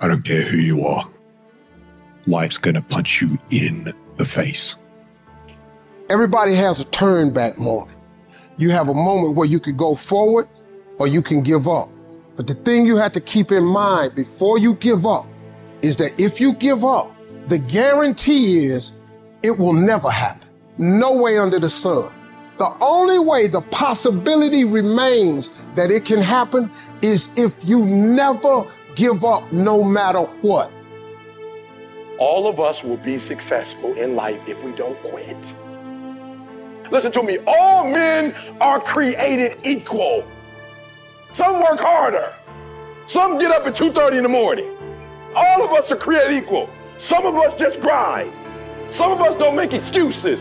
I don't care who you are. Life's going to punch you in the face. Everybody has a turn back moment. You have a moment where you could go forward or you can give up. But the thing you have to keep in mind before you give up is that if you give up, the guarantee is it will never happen. No way under the sun. The only way the possibility remains that it can happen is if you never give up no matter what. All of us will be successful in life if we don't quit. Listen to me, all men are created equal. Some work harder. Some get up at 2:30 in the morning. All of us are created equal. Some of us just grind. Some of us don't make excuses.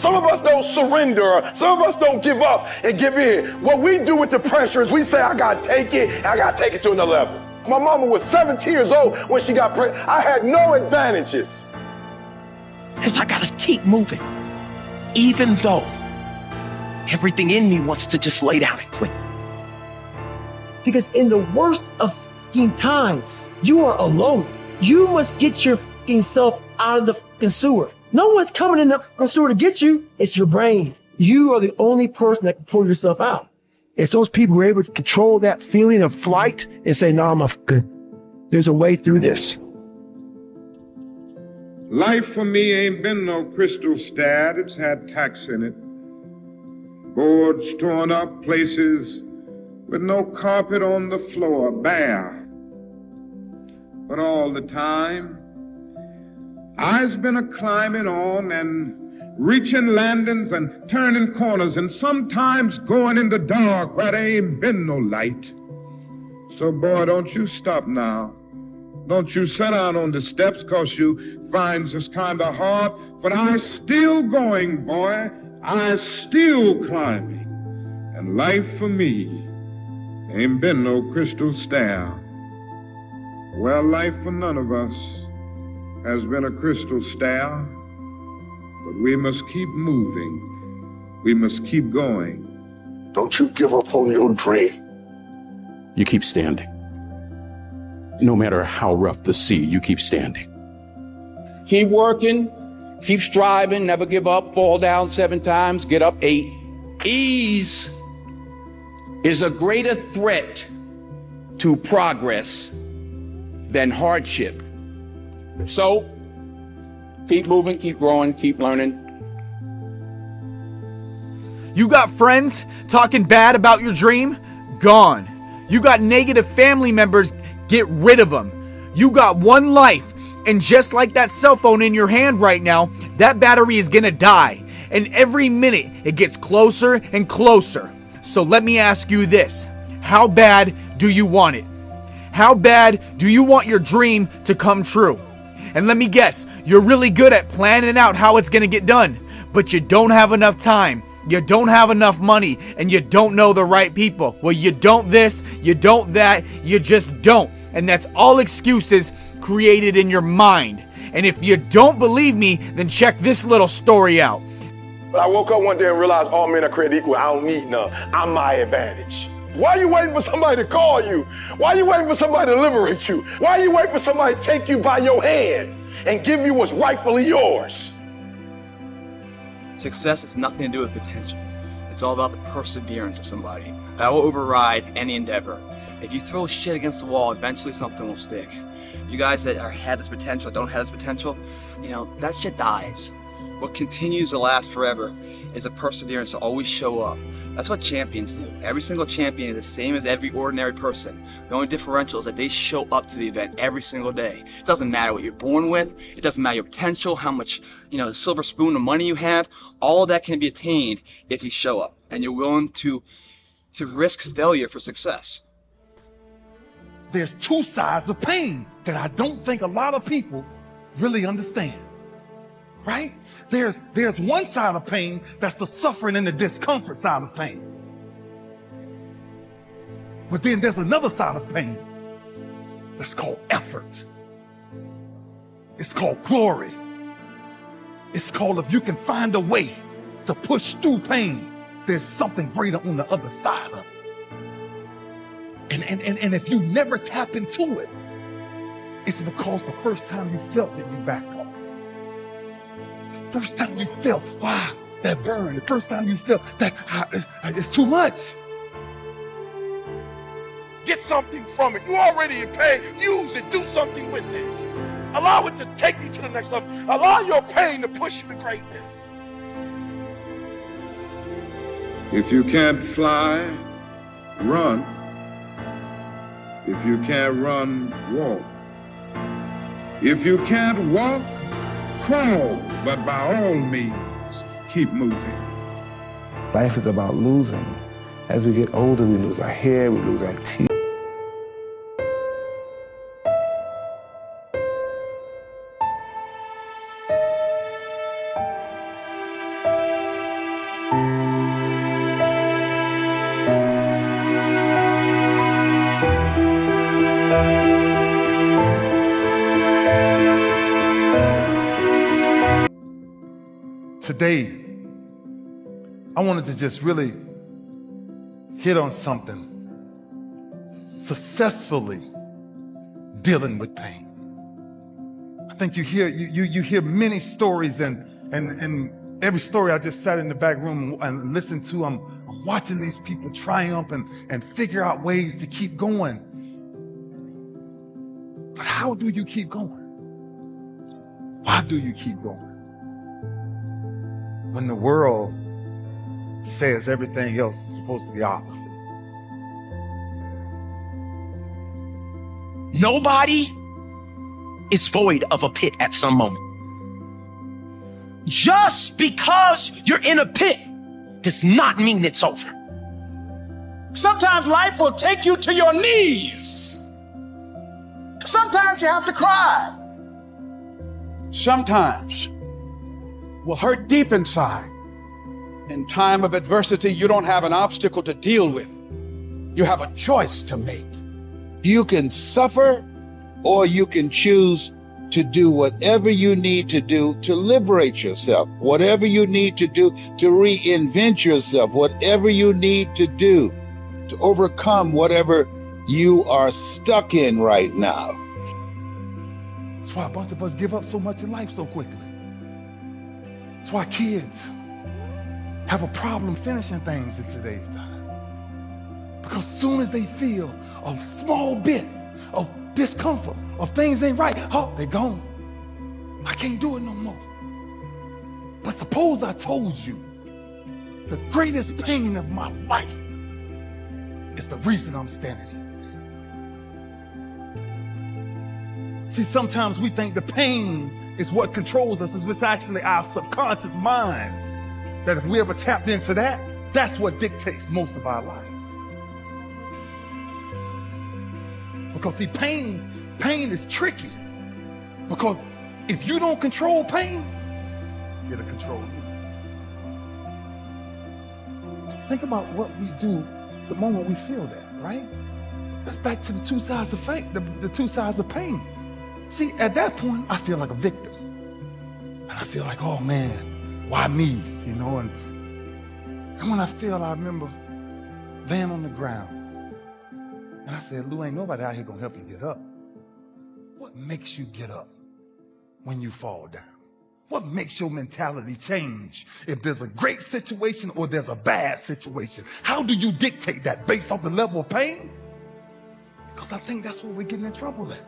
Some of us don't surrender. Some of us don't give up and give in. What we do with the pressure is we say, I got to take it, I got to take it to another level. My mama was 17 years old when she got pregnant. I had no advantages. Because I got to keep moving. Even though everything in me wants to just lay down and quit. Because in the worst of times, you are alone. You must get your self out of the sewer. No one's coming in the sewer to get you. It's your brain. You are the only person that can pull yourself out. It's those people who are able to control that feeling of flight and say, no, I'm good. There's a way through this. Life for me ain't been no crystal stad. It's had tacks in it. Boards torn up, places with no carpet on the floor, bare. But all the time, I's been a-climbing on and reaching landings and turning corners and sometimes going in the dark where there ain't been no light. So, boy, don't you stop now. Don't you sit down on the steps 'cause you find this kind of hard. But I's still going, boy. I's still climbing. And life for me ain't been no crystal stair. Well, life for none of us has been a crystal stair, but we must keep moving. We must keep going. Don't you give up on your dream. You keep standing. No matter how rough the sea, you keep standing. Keep working, keep striving, never give up, fall down 7 times, get up 8. Ease is a greater threat to progress than hardship. So, keep moving, keep growing, keep learning. You got friends talking bad about your dream? Gone. You got negative family members? Get rid of them. You got one life, and just like that cell phone in your hand right now, that battery is gonna die. And every minute, it gets closer and closer. So let me ask you this. How bad do you want it? How bad do you want your dream to come true? And let me guess, you're really good at planning out how it's gonna get done, but you don't have enough time. You don't have enough money, and you don't know the right people. Well, you don't this, you don't that, you just don't. And that's all excuses created in your mind. And if you don't believe me, then check this little story out. But I woke up one day and realized all men are created equal. I don't need none. I'm my advantage. Why are you waiting for somebody to call you? Why are you waiting for somebody to liberate you? Why are you waiting for somebody to take you by your hand and give you what's rightfully yours? Success has nothing to do with potential. It's all about the perseverance of somebody. That will override any endeavor. If you throw shit against the wall, eventually something will stick. You guys that have this potential, don't have this potential, that shit dies. What continues to last forever is the perseverance to always show up. That's what champions do. Every single champion is the same as every ordinary person. The only differential is that they show up to the event every single day. It doesn't matter what you're born with. It doesn't matter your potential, how much, the silver spoon of money you have. All of that can be attained if you show up and you're willing to risk failure for success. There's 2 sides of pain that I don't think a lot of people really understand. Right? There's one side of pain that's the suffering and the discomfort side of pain. But then there's another side of pain that's called effort. It's called glory. It's called if you can find a way to push through pain, there's something greater on the other side of it. And if you never tap into it, it's because the first time you felt it, you backed off. The first time you felt, wow, that burn. The first time you felt that it's too much. Get something from it. You already in pain. Use it. Do something with it. Allow it to take you to the next level. Allow your pain to push you to greatness. If you can't fly, run. If you can't run, walk. If you can't walk, crawl. But by all means, keep moving. Life is about losing. As we get older, we lose our hair, we lose our teeth. Today, I wanted to just really hit on something. Successfully dealing with pain. I think you hear many stories, and every story I just sat in the back room and listened to. I'm watching these people triumph and figure out ways to keep going. But how do you keep going? Why do you keep going? When the world says everything else is supposed to be opposite. Nobody is void of a pit at some moment. Just because you're in a pit does not mean it's over. Sometimes life will take you to your knees. Sometimes you have to cry. Sometimes will hurt deep inside. In time of adversity, you don't have an obstacle to deal with. You have a choice to make. You can suffer, or you can choose to do whatever you need to do to liberate yourself, whatever you need to do to reinvent yourself, whatever you need to do to overcome whatever you are stuck in right now. That's why a bunch of us give up so much in life so quickly. That's why kids have a problem finishing things in today's time. Because as soon as they feel a small bit of discomfort, of things ain't right, oh, they're gone. I can't do it no more. But suppose I told you the greatest pain of my life is the reason I'm standing here. See, sometimes we think the pain is what controls us. It's actually our subconscious mind. That if we ever tapped into that, that's what dictates most of our lives. Because see, pain is tricky. Because if you don't control pain, it'll control you. Think about what we do the moment we feel that, right? That's back to the two sides of fate, the two sides of pain. See, at that point, I feel like a victim. And I feel like, oh man, why me? You know, and when I remember laying on the ground, and I said, Lou, ain't nobody out here gonna help you get up. What makes you get up when you fall down? What makes your mentality change if there's a great situation or there's a bad situation? How do you dictate that based off the level of pain? Because I think that's where we're getting in trouble at.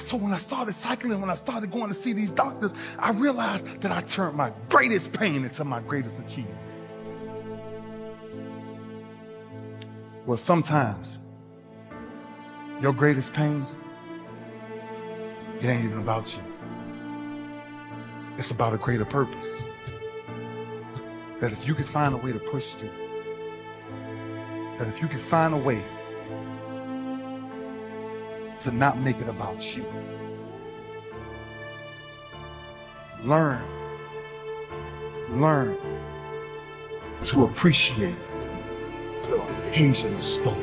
So when I started cycling, when I started going to see these doctors, I realized that I turned my greatest pain into my greatest achievement. Well, sometimes your greatest pain, it ain't even about you. It's about a greater purpose. That if you can find a way to push through, that if you can find a way to not make it about you. Learn to appreciate the occasional storm.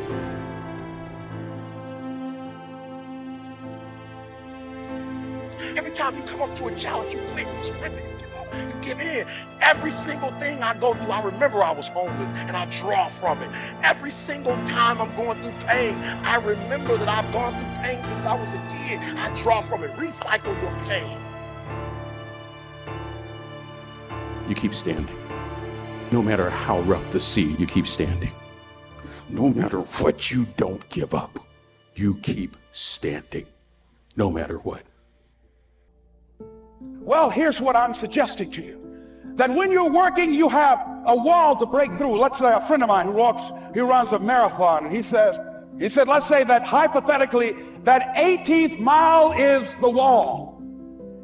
Every time you come up to a challenge, you quit, you sprint, and you give up. You give in. Every single thing I go through, I remember I was homeless, and I draw from it. Every single time I'm going through pain, I remember that I've gone through pain since I was a kid. I draw from it. Recycle your pain. You keep standing. No matter how rough the sea, you keep standing. No matter what, you don't give up. You keep standing. No matter what. Well, here's what I'm suggesting to you. That when you're working, you have a wall to break through. Let's say a friend of mine who runs a marathon, and he said, let's say that hypothetically, that 18th mile is the wall.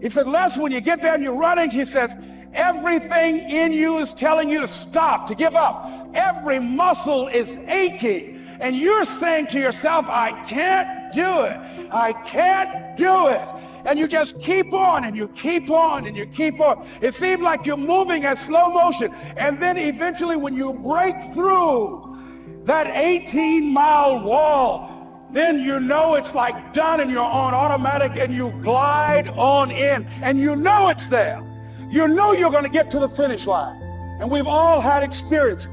He said, Les, when you get there and you're running, he says, everything in you is telling you to stop, to give up. Every muscle is aching. And you're saying to yourself, I can't do it. I can't do it. And you just keep on and you keep on and you keep on. It seems like you're moving at slow motion. And then eventually when you break through that 18-mile wall, then you know it's like done and you're on automatic and you glide on in. And you know it's there. You know you're going to get to the finish line. And we've all had experiences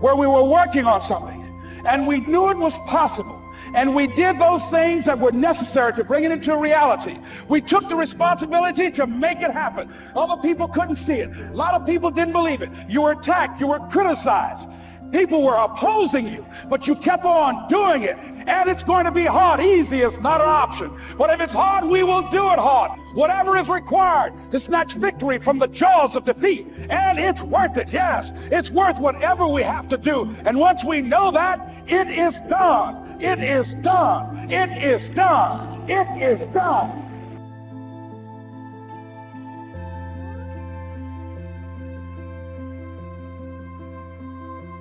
where we were working on something and we knew it was possible. And we did those things that were necessary to bring it into reality. We took the responsibility to make it happen. Other people couldn't see it. A lot of people didn't believe it. You were attacked. You were criticized. People were opposing you, but you kept on doing it. And it's going to be hard. Easy is not an option. But if it's hard, we will do it hard. Whatever is required to snatch victory from the jaws of defeat. And it's worth it, yes. It's worth whatever we have to do. And once we know that, it is done. It is done. It is done. It is done.